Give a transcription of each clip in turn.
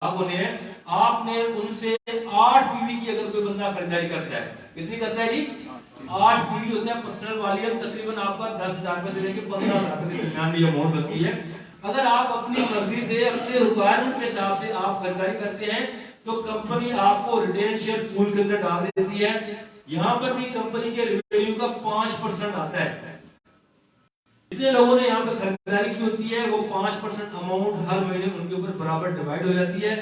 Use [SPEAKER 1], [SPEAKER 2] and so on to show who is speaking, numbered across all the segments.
[SPEAKER 1] होने हैं। आपने उनसे 8 पीवी की अगर कोई बंदा खरीदारी करता है, कितनी करता है जी? 8 पीवी होते हैं पर्सनल वॉल्यूम, तकरीबन आपका 10,000 रुपए से लेकर 15,000 रुपए के दरमियान में अमाउंट बनती है। अगर आप अपनी मर्जी से अपने रिक्वायरमेंट के हिसाब से आप खरीदारी करते हैं तो कंपनी आपको रिटेन शेयर पूल के अंदर डाल देती है। यहाँ पर भी कंपनी के रेवेन्यू का 5% आता है। जितने लोगों ने यहाँ पे खरीदारी की होती है वो 5% अमाउंट हर महीने उनके ऊपर बराबर डिवाइड हो जाती है।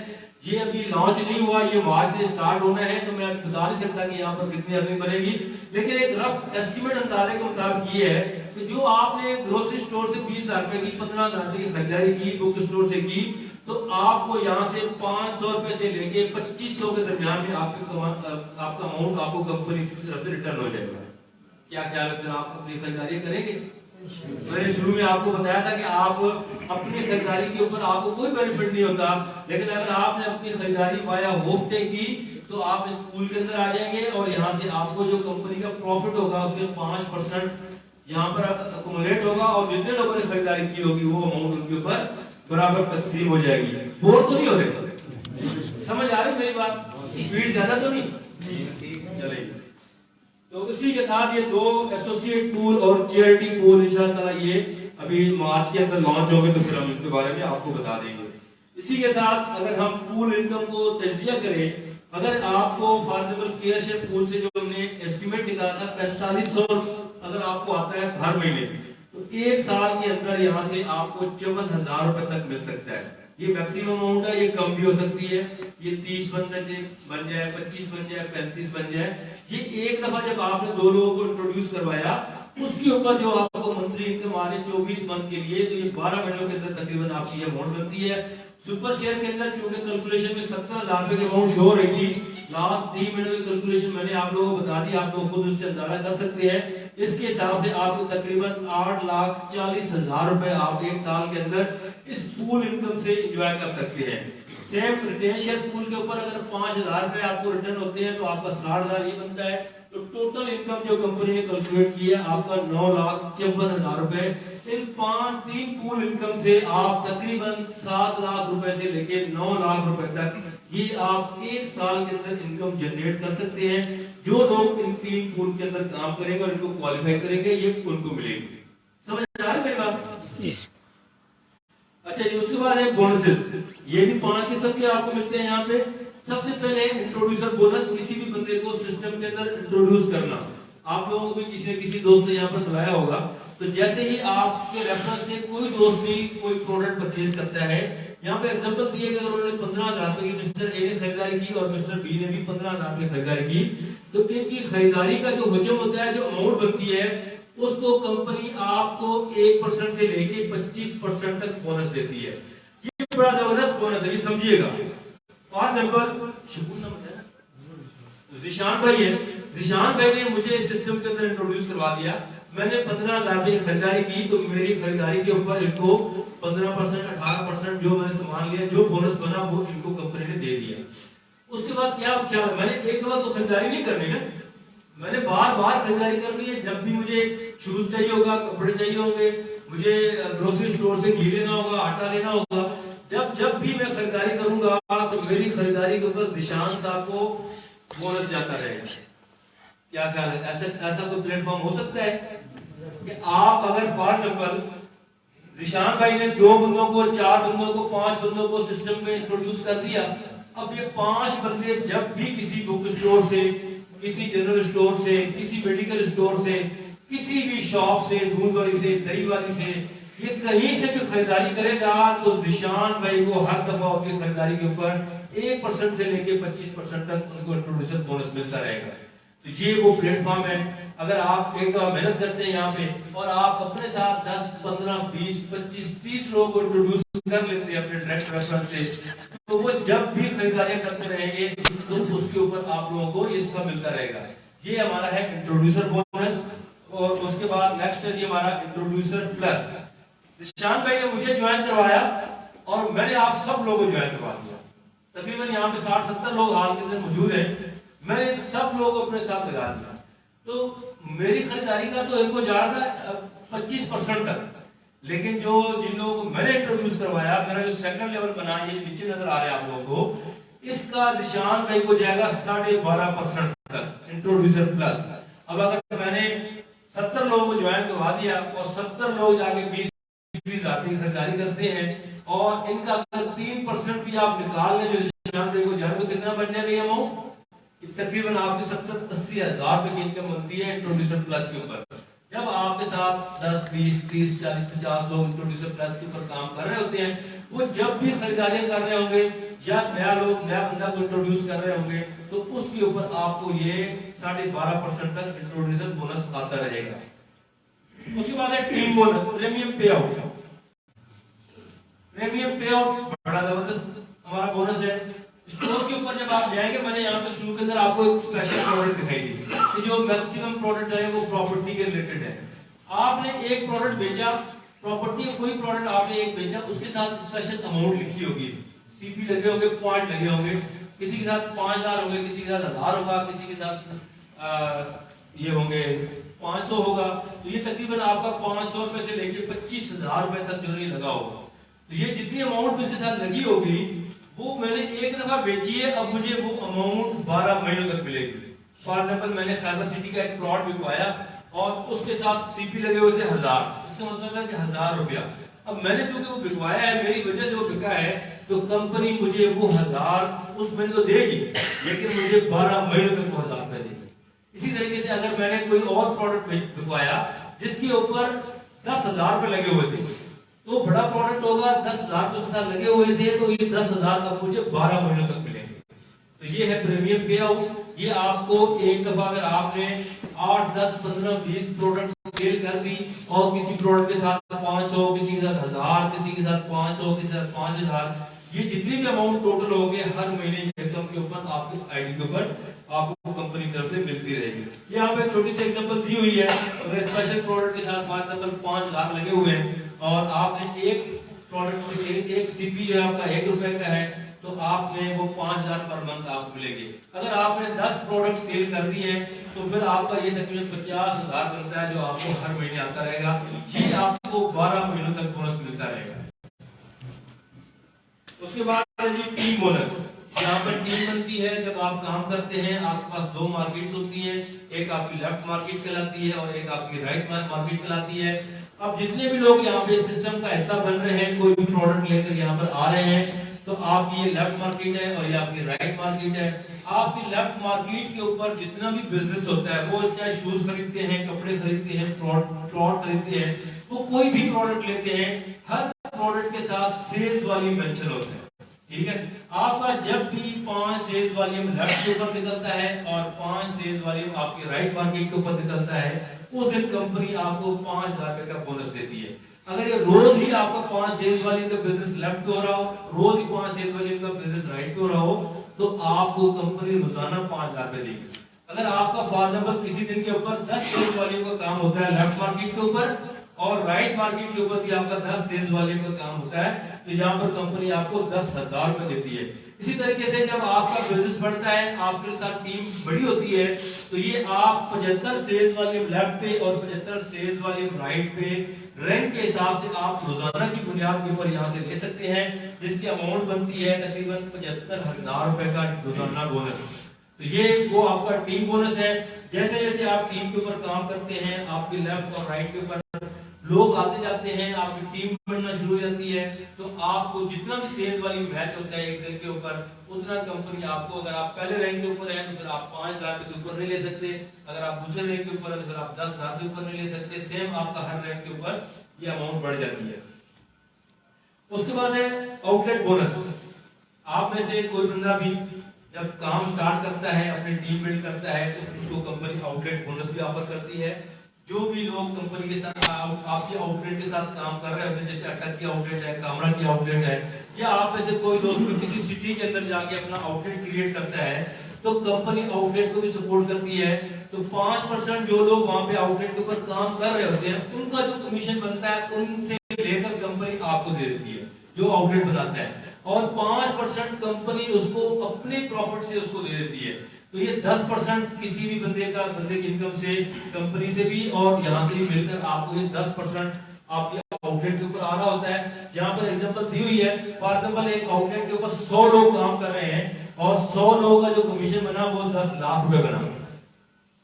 [SPEAKER 1] ये अभी लॉन्च नहीं हुआ, ये मार्च से स्टार्ट होना है, तो मैं बता नहीं सकता कि यहाँ पर कितनी अर्निंग बनेगी, लेकिन एक रफ एस्टिमेट अंदाजे के मुताबिक ये है कि जो आपने ग्रोसरी स्टोर से 20,000 रुपए की 15,000 रुपए की खरीदारी की, बुक स्टोर से की, तो आपको यहाँ से 500 रुपए से लेके 2500 के दरमियान में आपका अमाउंट आपको कंपनी की तरफ से रिटर्न हो जाएगा। क्या ख्याल है, आप अपनी खरीदारी करेंगे? मैंने शुरू में आपको बताया था कि आप अपनी खरीदारी के ऊपर आपको कोई बेनिफिट नहीं होता, लेकिन अगर आपने अपनी खरीदारी वाया होफ्टे की तो आप इस पूल के अंदर आ जाएंगे और यहाँ से आपको जो कंपनी का प्रॉफिट होगा उसके 5% यहाँ पर अकुमुलेट होगा और जितने लोगों ने खरीदारी की होगी वो अमाउंट उनके ऊपर बराबर तकसीम हो जाएगी। बोर तो नहीं हो रहे? समझ आ रही मेरी बात? स्पीड ज्यादा तो नहीं चलेगी। तो इसी के साथ ये दो एसोसिएट पूल और चैरिटी पूल इंशाल्लाह ये अभी मार्च के अंदर लॉन्च होंगे, तो फिर हम इनके बारे में आपको बता देंगे। इसी के साथ अगर हम पूल इनकम को तजिया करें, अगर आपको for example care share pool से जो हमने एस्टिमेट निकाला था 4500 अगर आपको आता है हर महीने, तो एक साल के अंदर यहाँ से आपको 54,000 रुपए तक मिल सकता है। ये मैक्सिमम अमाउंट है, ये कम भी हो सकती है, ये 30 बन जाए, 25 बन जाए, 35 बन जाए। ये एक दफा जब आपने 2 लोगों को इंट्रोड्यूस करवाया उसके ऊपर जो आपको मंथली इनकम आ रही है 24 मंथ के लिए, तो ये 12 महीनों के अंदर तकरीबन आपकी अमाउंट बनती है। सुपर शेयर के अंदर चूंकि कैलकुलेशन में 17,000 रुपए की अमाउंट शो हो रही थी, लास्ट 3 महीनों की कैलकुलेशन मैंने आप लोगों को बता दी, आप लोग खुद उससे अंदाजा कर सकते हैं। इसके हिसाब से आपको तकरीबन 8,40,000 रुपए आप एक साल के अंदर इस पूल इनकम से एंजॉय कर सकते हैं। सेम रिटेन शेयर पूल के ऊपर अगर 5,000 रुपए आपको रिटर्न होते हैं तो आपका 60,000 ये बनता है। तो टोटल इनकम जो कंपनी ने कैलकुलेट की है आपका 9,54,000 रुपए। इन 3 पूल इनकम से आप तकरीबन 7 लाख रुपए से लेके 9 लाख रुपए तक ये आप एक साल के अंदर इनकम जनरेट कर सकते हैं। जो लोग इन 3 पूल के अंदर काम करेंगे और इनको क्वालिफाई करेंगे ये उनको मिलेगी। समझ आ रही है बात? अच्छा जी, उसके बाद है बोनसेस। ये भी 5 किस्म के आपको मिलते हैं यहाँ पे। सबसे पहले इंट्रोड्यूसर बोनस, किसी भी बंदे को सिस्टम के अंदर इंट्रोड्यूस करना। आप लोगों को भी किसी न किसी दोस्त ने यहाँ पर बुलाया होगा, तो जैसे ही आपके रेफरेंस से कोई दोस्त भी कोई प्रोडक्ट परचेज करता है, यहाँ पे एग्जांपल दिए कि अगर उन्होंने 15,000 रुपए की मिस्टर ए ने खरीदारी की और मिस्टर बी ने भी 15,000 रुपए खरीदारी की, तो इनकी खरीदारी का जो हुजम होता है, जो अमाउंट बनती है, उसको कंपनी आपको 1% से लेके 25% तक बोनस देती है। ये बड़ा जबरदस्त बोनस है, ये समझिएगा। फॉर एग्जांपल रिशान भाई है, रिशान भाई ने मुझे इस सिस्टम के अंदर इंट्रोड्यूस करवा दिया, मैंने 15,000 रुपए की खरीदारी की, तो मेरी खरीदारी के ऊपर इनको 15%, 18% जो मैंने सामान लिया, जो बोनस बना वो इनको कंपनी ने दे दिया। उसके बाद क्या मैंने एक बार तो खरीदारी नहीं करनी ना, मैंने बार बार खरीदारी करनी है। जब भी मुझे शूज चाहिए होगा, कपड़े चाहिए होंगे, मुझे ग्रोसरी स्टोर से घी लेना होगा, आटा लेना होगा, जब भी मैं खरीदारी करूंगा तो मेरी खरीदारी के ऊपर निशान साहब को बोनस जाता रहेगा। क्या ख्याल है? ऐसा कोई प्लेटफॉर्म हो सकता है कि आप अगर फॉर एग्जांपल निशान भाई ने 2 बंदों को, 4 बंदों को, 5 बंदों को सिस्टम में इंट्रोड्यूस कर दिया, अब ये 5 बंदे जब भी किसी बुक स्टोर से, किसी जनरल स्टोर से, किसी मेडिकल स्टोर से, किसी भी शॉप से, दूध वाली से, दही वाली से, ये कहीं से भी खरीदारी करेगा तो निशान भाई को हर दफा उनकी खरीदारी के ऊपर 1% से लेके 25% तक उनको इंट्रोड्यूसर बोनस मिलता रहेगा। तो ये वो प्लेटफॉर्म है। अगर आप एक बार मेहनत करते हैं यहाँ पे और आप अपने साथ 10, 15, 20, 25, 30 लोगों को इंट्रोड्यूस कर लेते हैं अपने डायरेक्ट रेफरेंस से, तो वो जब भी खरीदारियां करते रहेंगे तो उसके ऊपर आप लोगों को ये सब मिलता रहेगा। ये हमारा है इंट्रोड्यूसर बोनस। और उसके बाद नेक्स्ट है ये हमारा इंट्रोड्यूसर प्लस। निशान भाई ने मुझे ज्वाइन करवाया और मैंने आप सब लोगों को ज्वाइन करवा दिया। तकरीबन यहाँ पे 60-70 लोग हाल के अंदर मौजूद हैं, मैंने सब लोगों को अपने साथ लगा दिया। तो मेरी खरीदारी का तो इनको जा रहा था 25% तक, लेकिन जो जिन लोगों को मैंने इंट्रोड्यूस करवाया, मेरा जो सेकंड लेवल बना, ये नीचे नजर आ रहा है आप लोगों को, इसका निशान भाई को जाएगा 12.5% तक इंट्रोड्यूसर प्लस। अब अगर मैंने 70 लोगों को ज्वाइन करवा दिया और 70 लोग जाके 20 आती खरीदारी करते हैं और इनका अगर 3% भी आप निकाल लें जो निशान भाई को जाए, तो कितना बन जाएगा अमाउंट? तकरीबन आपकी 70-80 हजार रुपए की इनकम बनती है इंट्रोड्यूसर प्लस के ऊपर। जब आपके साथ 10, 20, 30, 40, 50 लोग इंट्रोड्यूसर प्लस के ऊपर काम कर रहे होते हैं, वो जब भी खरीदारियां कर रहे होंगे या नया बंदा को इंट्रोड्यूस कर रहे होंगे, तो उसके ऊपर आपको ये 12.5% तक इंट्रोड्यूसर बोनस आता रहेगा। उसके बाद है टीम बोनस, प्रीमियम पे आउट। प्रीमियम पे आउट बड़ा जबरदस्त हमारा बोनस है। स्टोर के ऊपर जब आप जाएंगे, मैंने यहाँ पे शुरू के अंदर आपको एक स्पेशल प्रोडक्ट दिखाई दी कि जो मैक्सिमम प्रोडक्ट है वो प्रॉपर्टी के रिलेटेड है। आपने एक प्रोडक्ट बेचा, प्रॉपर्टी कोई प्रोडक्ट आपने एक बेचा, उसके साथ स्पेशल अमाउंट लिखी होगी, सीपी लगे होंगे, पॉइंट लगे होंगे, किसी के साथ 5000 होंगे, किसी के साथ 1000 होगा, किसी के साथ ये होंगे 500 होगा। तो ये तकरीबन आपका 500 रुपए से लेके 25,000 रुपए तक जो है लगा होगा। तो ये जितनी अमाउंट इसके साथ लगी होगी वो मैंने एक दफा बेची है, अब मुझे वो अमाउंट 12 महीनों तक मिलेगी। फॉर एग्जाम्पल मैंने साइबर सिटी का एक प्लॉट बिकवाया और उसके साथ सीपी लगे हुए थे 1000, इसका मतलब है कि 1000 रुपया। अब मैंने चूंकि वो बिकवाया है, मेरी वजह से वो बिका है, तो कंपनी मुझे वो 1000 उस महीने तो देगी, लेकिन मुझे 12 महीनों तक वो 1000 रुपया देगी। इसी तरीके से अगर मैंने कोई और प्रोडक्ट बिकवाया जिसके ऊपर 10,000 रुपए लगे हुए थे, तो बड़ा प्रोडक्ट होगा, 10,000 के साथ लगे हुए थे, तो ये 10,000 का मुझे 12 महीनों तक मिलेंगे। तो ये है प्रीमियम पे आउट। ये आपको एक दफा अगर आपने 8, 10, 15, 20 प्रोडक्ट सेल कर दी और किसी प्रोडक्ट के साथ 500, किसी के साथ 1000, किसी के साथ 500, किसी के साथ 5000, ये जितनी भी अमाउंट टोटल हो गए हर महीने इनकम के ऊपर आपकी आईडी के ऊपर आपको कंपनी की तरफ से मिलती रहेगी। यहाँ पे छोटी सी एग्जांपल दी हुई है, अगर स्पेशल प्रोडक्ट के साथ फॉर एग्जांपल 5 लाख लगे हुए हैं और आपने एक प्रोडक्ट से एक सीपी जो आपका 1 रुपए का है, तो आपने वो 5000 पर मंथ आपको मिलेंगे। अगर आपने 10 प्रोडक्ट सेल कर दिए हैं तो फिर आपका ये तकरीबन 50,000 बनता है जो आपको हर महीने आता रहेगा। ये आपको 12 महीनों तक बोनस मिलता रहेगा। उसके बाद है जी टीम बोनस। यहाँ पर टीम बनती है जब आप काम करते हैं, आपके पास 2 मार्केट्स होती हैं, एक आपकी लेफ्ट मार्केट कहलाती है और एक आपकी राइट मार्केट कहलाती है। अब जितने भी लोग यहाँ पे सिस्टम का हिस्सा बन रहे हैं, कोई भी प्रोडक्ट लेकर यहाँ पर आ रहे हैं, तो आपकी ये लेफ्ट मार्केट है और ये आपकी राइट मार्केट है। आपकी लेफ्ट मार्केट के ऊपर जितना भी बिजनेस होता है, वो चाहे शूज खरीदते हैं, कपड़े खरीदते हैं, प्लॉट खरीदते हैं, वो कोई भी प्रोडक्ट लेते हैं, हर प्रोडक्ट के साथ सेल्स वॉल्यूम मेंशन होता है। ठीक है, आपका जब भी 5 सेल्स वॉल्यूम लेफ्ट के ऊपर निकलता है और 5 सेल्स वॉल्यूम आपकी राइट मार्केट के ऊपर निकलता है, उस दिन कंपनी आपको 5,000 रुपए का बोनस देती है। अगर ये रोज ही आपका 5 सेल्स वॉल्यूम का बिजनेस लेफ्ट पे हो रहा हो, रोज ही 5 सेल्स वॉल्यूम का बिजनेस राइट पे हो रहा हो, तो आपको कंपनी रोजाना 5,000 रुपए देगी। अगर आपका फॉर एग्जाम्पल किसी दिन के ऊपर 10 सेल्स वॉल्यूम का काम होता है लेफ्ट मार्केट के ऊपर और राइट मार्केट के ऊपर भी आपका 10 सेल्स वॉल्यूम का काम होता है, तो यहाँ पर कंपनी आपको 10,000 रुपए देती है। इसी तरीके से जब आपका बिजनेस बढ़ता है, आपके साथ टीम बड़ी होती है, तो ये आप 75 सेल्स वॉल्यूम लेफ्ट पे और 75 सेल्स वॉल्यूम राइट पे रैंक के हिसाब से आप रोजाना की बुनियाद के ऊपर यहाँ से ले सकते हैं, जिसकी अमाउंट बनती है तकरीबन 75,000 रुपए का रोजाना बोनस। तो ये वो आपका टीम बोनस है। जैसे जैसे आप टीम के ऊपर काम करते हैं, आपके लेफ्ट और राइट के ऊपर लोग आते जाते हैं, आपकी टीम बनना शुरू हो जाती है, तो आपको जितना भी सेल्स वाली मैच होता है एक दिन के ऊपर, उतना कंपनी आपको, अगर आप पहले रैंक के ऊपर हैं तो फिर आप 5,000 से ऊपर नहीं ले सकते, अगर आप दूसरे रैंक के ऊपर हैं तो फिर आप 10,000 से ऊपर नहीं ले सकते। सेम आपका हर रैंक के ऊपर ये अमाउंट बढ़ जाती है। उसके बाद है आउटलेट बोनस। आप में से कोई बंदा भी जब काम स्टार्ट करता है, अपनी टीम बिल्ड करता है, तो उसको कंपनी आउटलेट बोनस भी ऑफर करती है। जो भी लोग कंपनी के साथ आपके आउटलेट के साथ काम कर रहे होते हैं, जैसे अटक की आउटलेट है, कामरा की आउटलेट है, या आप में से कोई दोस्त भी किसी सिटी के अंदर जाके अपना आउटलेट क्रिएट करता है, तो कंपनी आउटलेट को भी सपोर्ट करती है। तो 5% जो लोग वहां पे आउटलेट के ऊपर काम कर रहे होते हैं, उनका जो कमीशन बनता है उनसे लेकर कंपनी आपको दे देती है जो आउटलेट बनाता है, और 5% कंपनी उसको अपने प्रॉफिट से उसको दे देती है। तो ये 10% बंदे की इनकम से, कंपनी से भी और यहाँ से भी मिलकर आपको ये 10% आपके आउटलेट के ऊपर आ रहा होता है। जहां पर एग्जांपल दी हुई है, फॉर एग्जांपल एक आउटलेट के ऊपर 100 लोग काम कर रहे हैं और 100 लोगों का जो कमीशन बना वो 10 लाख रुपए बना,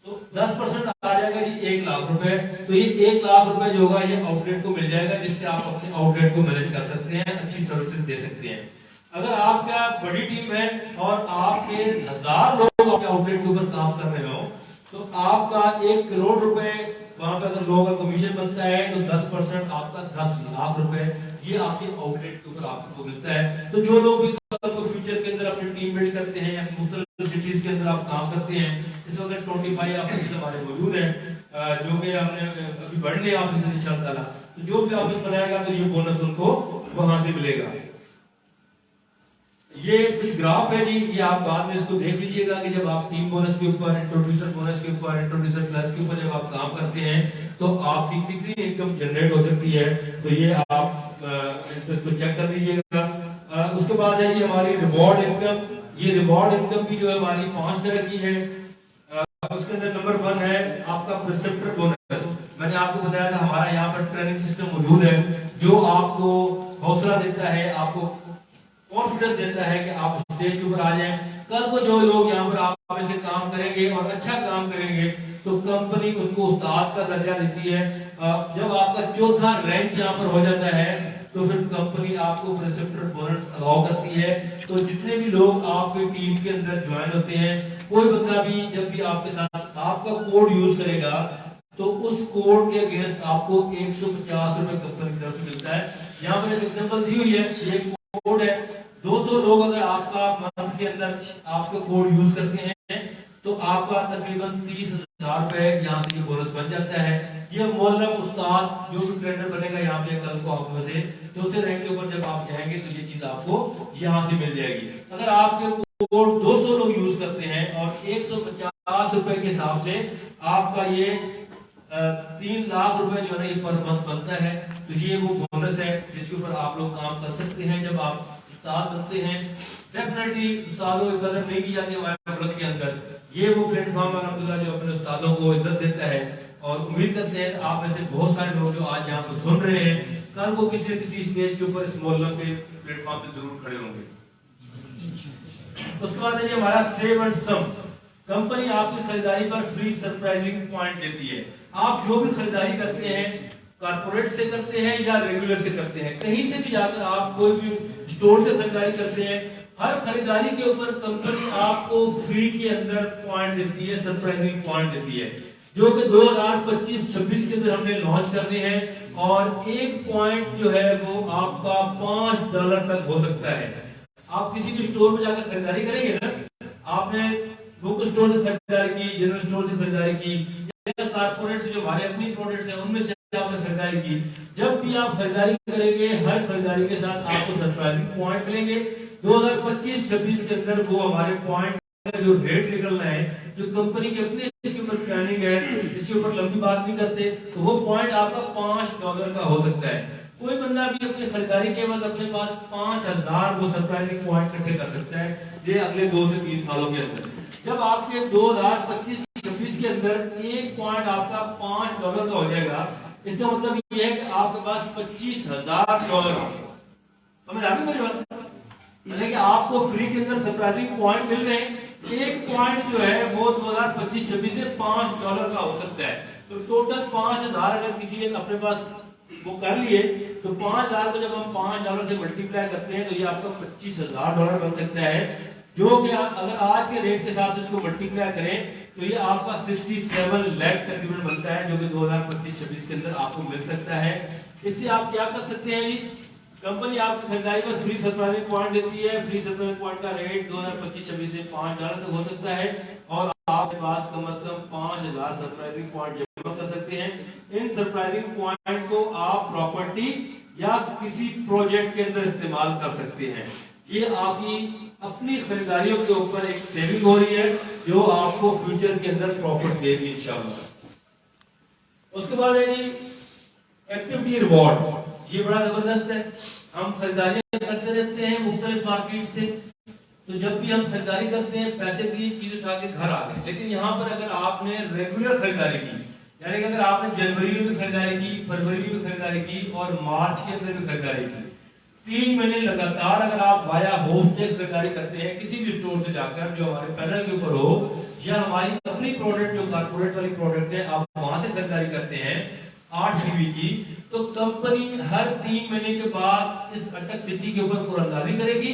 [SPEAKER 1] तो 10% आ जाएगा जी 1 लाख रुपए। तो ये 1 लाख रुपए जो होगा ये आउटलेट को मिल जाएगा, जिससे आप अपने आउटलेट को मैनेज कर सकते हैं, अच्छी सर्विसेज दे सकते हैं। अगर आपका बड़ी टीम है और आपके 1000 लोग आपके आउटलेट के ऊपर काम कर रहे हो, तो आपका 1 करोड़ रुपए वहां पर अगर लोगों का कमीशन बनता है तो 10% आपका 10 लाख रुपए ये आपके आउटलेट के ऊपर आपको मिलता है। तो जो लोग भी फ्यूचर के अंदर अपनी टीम बिल्ड करते हैं या मुख्तलिफ सिटीज के अंदर आप काम करते हैं, इस वक्त 25 ऑफिस हमारे मौजूद हैं, जो कि हमने अभी बढ़ने ऑफिस इंशाअल्लाह, तो जो भी ऑफिस बनाएगा तो ये बोनस उनको वहां से मिलेगा। ये कुछ ग्राफ है जी, ये आप बाद में इसको देख लीजिएगा कि जब आप टीम बोनस के ऊपर, इंट्रोड्यूसर बोनस के ऊपर, इंट्रोड्यूसर प्लस के ऊपर जब आप काम करते हैं तो आपकी कितनी इनकम जनरेट हो सकती है, तो ये आप इसको चेक कर लीजिएगा। उसके बाद है ये हमारी रिवॉर्ड इनकम। ये रिवॉर्ड इनकम की जो है हमारी 5 तरह की है। उसके अंदर नंबर 1 है आपका प्रिसेप्टर बोनस। मैंने आपको बताया था हमारा यहाँ पर ट्रेनिंग सिस्टम मौजूद है जो आपको हौसला देता है, आपको कॉन्फिडेंस देता है कि आप स्टेज के ऊपर आ जाएं। कल को जो लोग यहाँ पर आप से काम करेंगे और अच्छा काम करेंगे तो कंपनी उनको उस्ताद का दर्जा देती है। जब आपका चौथा रैंक यहाँ पर हो जाता है तो फिर कंपनी आपको प्रिसेप्टर बोनस अलाउ करती है। तो जितने भी लोग आपकी टीम के अंदर ज्वाइन होते हैं, कोई बंदा भी जब भी आपके साथ आपका कोड यूज करेगा तो उस कोड के अगेंस्ट आपको 150 रुपए कंपनी की तरफ से मिलता है। यहाँ पर एक एग्जांपल दी हुई है, ये कोड है। 200 लोग अगर आपका मंथ के अंदर आपका कोड यूज करते हैं तो आपका तकरीबन 30,000 रुपए यहाँ से ये बोनस बन जाता है। ये मोहल्लम उस्ताद जो भी ट्रेनर बनेगा यहाँ पे कल को आप में से चौथे रैंक के ऊपर जब आप जाएंगे तो ये चीज आपको यहाँ से मिल जाएगी। अगर आपके कोड 200 लोग यूज करते हैं और 150 रुपए के हिसाब से आपका ये 3 लाख रुपए जो है ये पर मंथ बनता है। तो ये वो बोनस है जिसके ऊपर आप लोग काम कर सकते हैं जब आप उस्ताद बनते हैं। डेफिनेटली उस्तादों की कदर नहीं की जाती हमारे मुल्क के अंदर। ये वो प्लेटफॉर्म अल्हम्दुलिल्लाह जो अपने उस्तादों को इज्जत देता है और उम्मीद करते हैं आप में से बहुत सारे लोग जो आज यहाँ पर सुन रहे हैं कल को किसी न किसी स्टेज के ऊपर इस मोहल्ला के प्लेटफॉर्म पे जरूर खड़े होंगे। उसके बाद है हमारा सेव एंड सम। कंपनी आपकी खरीदारी पर फ्री सरप्राइजिंग पॉइंट देती है। आप जो भी खरीदारी करते हैं, कारपोरेट से करते हैं या रेगुलर से करते हैं, कहीं से भी जाकर आप कोई भी स्टोर से खरीदारी करते हैं, हर खरीदारी के ऊपर कंपनी आपको फ्री के अंदर पॉइंट देती है, सरप्राइजिंग पॉइंट देती है, जो कि 2025-26 के अंदर हमने लॉन्च करने हैं। और एक पॉइंट जो है वो आपका $5 तक हो सकता है। आप किसी भी स्टोर में जाकर खरीदारी करेंगे ना, आपने बुक स्टोर से खरीदारी की, जनरल स्टोर से खरीदारी की, कारपोरेट से जो हमारे अपनी प्रोडक्ट्स हैं उनमें से आपने खरीदारी की, जब भी आप खरीदारी करेंगे हर खरीदारी के साथ आपको सरप्राइजिंग पॉइंट मिलेंगे। 2025-26 के अंदर वो हमारे पॉइंट जो रेट निकलना है, जो कंपनी की अपनी इसके ऊपर प्लानिंग है, इसके ऊपर लंबी बात नहीं करते, तो वो पॉइंट आपका $5 का हो सकता है। कोई बंदा भी अपनी खरीदारी के बाद अपने पास 5,000 वो सरप्राइजिंग पॉइंट इकट्ठे कर सकता है, ये अगले 2 से 3 सालों के अंदर। जब आपके 2025-26 के अंदर एक पॉइंट आपका $5 का हो जाएगा, इसका मतलब ये है कि आपके पास $25,000। समझ आ गई मेरी बात? यानी कि आपको फ्री के अंदर सरप्राइजिंग पॉइंट मिल रहे हैं। एक पॉइंट जो है वो 2025-26 से $5 का हो सकता है। तो टोटल 5,000 अगर किसी ने अपने पास वो कर लिए तो 5,000 को जब हम $5 से मल्टीप्लाई करते हैं तो ये आपका $25,000 बन सकता है, जो कि अगर आज के रेट के साथ इसको मल्टीप्लाई करें तो ये आपका 67 लाख तकरीबन बनता है, जो कि 2025-26 के अंदर आपको मिल सकता है। इससे आप क्या कर सकते हैं जी, कंपनी आपकी खरीदारी पर फ्री सरप्राइजिंग पॉइंट देती है। फ्री सरप्राइजिंग पॉइंट का रेट 2025-26 में $5 तक हो सकता है और आपके पास कम से कम 5,000 सरप्राइजिंग पॉइंट जमा कर सकते हैं। इन सरप्राइजिंग पॉइंट को आप प्रॉपर्टी या किसी प्रोजेक्ट के अंदर इस्तेमाल कर सकते हैं। ये आपकी अपनी खरीदारियों के ऊपर एक सेविंग हो रही है जो आपको फ्यूचर के अंदर प्रॉफिट देगी इंशाल्लाह। उसके बाद है जी एक्टिविटी रिवॉर्ड। ये बड़ा जबरदस्त है। हम खरीदारी करते रहते हैं मुख्तलिफ मार्केट से, तो जब भी हम खरीदारी करते हैं पैसे की चीज उठा के घर आ गए, लेकिन यहाँ पर अगर आपने रेगुलर खरीदारी की, यानी कि अगर आपने जनवरी में भी खरीदारी की, फरवरी में भी खरीदारी की और मार्च के अंदर भी खरीदारी की, 3 महीने लगातार अगर आप वाया होमटेक खरीदारी करते हैं किसी भी स्टोर से जाकर जो हमारे पैनल के ऊपर हो या हमारी अपनी प्रोडक्ट जो कारपोरेट वाली प्रोडक्ट है आप वहां से खरीदारी करते हैं 8 पीवी की, तो कंपनी हर 3 महीने के बाद इस अटक सिटी के ऊपर कुरानदाजी करेगी।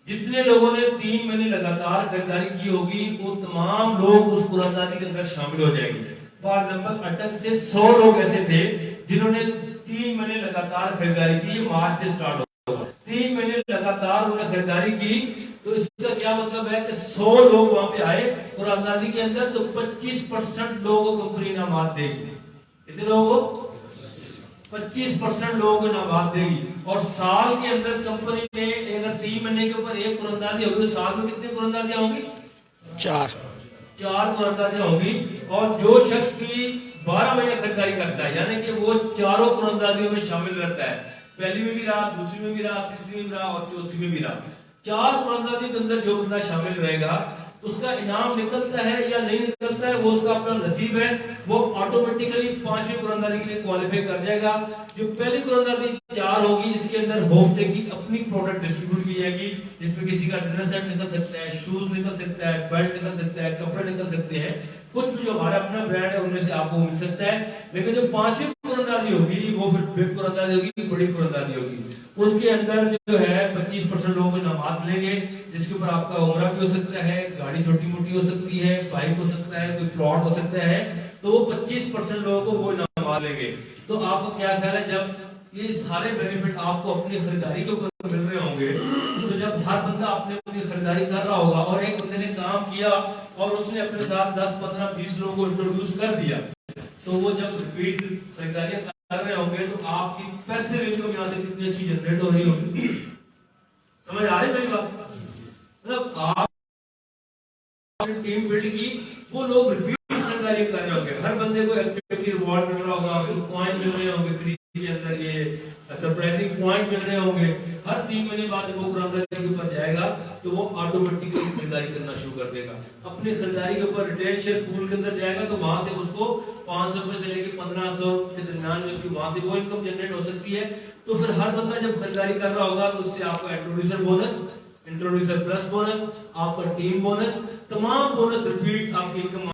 [SPEAKER 1] जितने लोगों ने 3 महीने लगातार खरीदारी की होगी वो तमाम लोग उस कुरानदाजी के अंदर शामिल हो जाएंगे। फॉर एग्जाम्पल अटक से 100 लोग ऐसे थे जिन्होंने 3 महीने लगातार खरीदारी की, ये मार्च से स्टार्ट होगा। 3 महीने लगातार उन्होंने खरीदारी की, तो इसका क्या मतलब है कि 100 लोग वहां पे आए कुरानदाजी के अंदर, तो 25% लोगों को कंपनी इनामात देगी। कितने लोगों को? 25% लोगों को इनामात देगी। और साल के अंदर कंपनी ने अगर 3 महीने के ऊपर एक कुरानदाजी होगी तो साल में कितनी कुरानदाजियां होंगी? 4 कुरानदाजियां होगी। और जो शख्स की 12 महीने खरीदारी करता है यानी कि वो चारों कुरानदाजियों में शामिल रहता है, पहली में भी रहा, दूसरी में भी रहा, तीसरी में भी रहा और चौथी में भी रहा, 4 कुरानदाजी के अंदर जो बंदा शामिल रहेगा उसका इनाम निकलता है या नहीं निकलता है वो उसका अपना नसीब है। वो ऑटोमेटिकली 5वीं कुरानदाजी के लिए क्वालिफाई कर जाएगा। जो पहली कुरानदाजी 4 होगी इसके अंदर होमटेक की अपनी प्रोडक्ट डिस्ट्रीब्यूट की जाएगी, जिसमें किसी का डिनर सेट निकल सकता है, शूज निकल सकता है, बेल्ट निकल सकता है, कपड़े निकल सकते हैं, कुछ भी जो हमारा अपना ब्रांड है उनमें से आपको मिल सकता है। लेकिन जो 5वीं कुरानदाजी होगी वो फिर बिग कुरानदाजी होगी, बड़ी कुरानदाजी होगी। उसके अंदर जो है 25% लोग इनामात लेंगे, जिसके ऊपर आपका उम्रा भी हो सकता है, गाड़ी छोटी मोटी हो सकती है, बाइक हो सकता है, कोई प्लॉट हो सकता है, तो वो 25% लोगों को वो इनामात लेंगे। तो आपका क्या ख्याल है जब ये सारे बेनिफिट आपको अपनी खरीदारी के ऊपर मिल रहे होंगे, तो जब हर बंदा अपनी खरीदारी कर रहा होगा और एक बंदे ने काम किया और उसने अपने साथ 10, 15, 20 लोगों को इंट्रोड्यूस कर दिया, तो वो जब रिपीट खरीदारी कर रहे होंगे तो आपकी पैसिव इनकम यहाँ से कितनी अच्छी जनरेट हो रही होगी। समझ आ रही है मेरी बात? मतलब आप टीम बिल्ड की, वो लोग रिपीट खरीदारी कर रहे होंगे, हर बंदे को एक्टिविटी रिवॉर्ड मिल रहा होगा, फिर पॉइंट मिल रहे होंगे, फ्री के अंदर ये सरप्राइजिंग पॉइंट मिल रहे होंगे। हर 3 महीने बाद जब वो कुरानदाजी के ऊपर जाएगा तो वो ऑटोमेटिकली खरीदारी करना शुरू कर देगा। अपनी खरीदारी के ऊपर रिटेल शेयर पूल के अंदर जाएगा तो वहां से उसको 500 रुपए से लेकर 1500 के दरमियान में उसकी वहां से वो इनकम जनरेट हो सकती है। तो फिर हर बंदा जब खरीदारी कर रहा होगा तो उससे आपका introducer bonus, introducer plus bonus, आपका टीम बोनस, तमाम बोनस रिपीट आपकी इनकम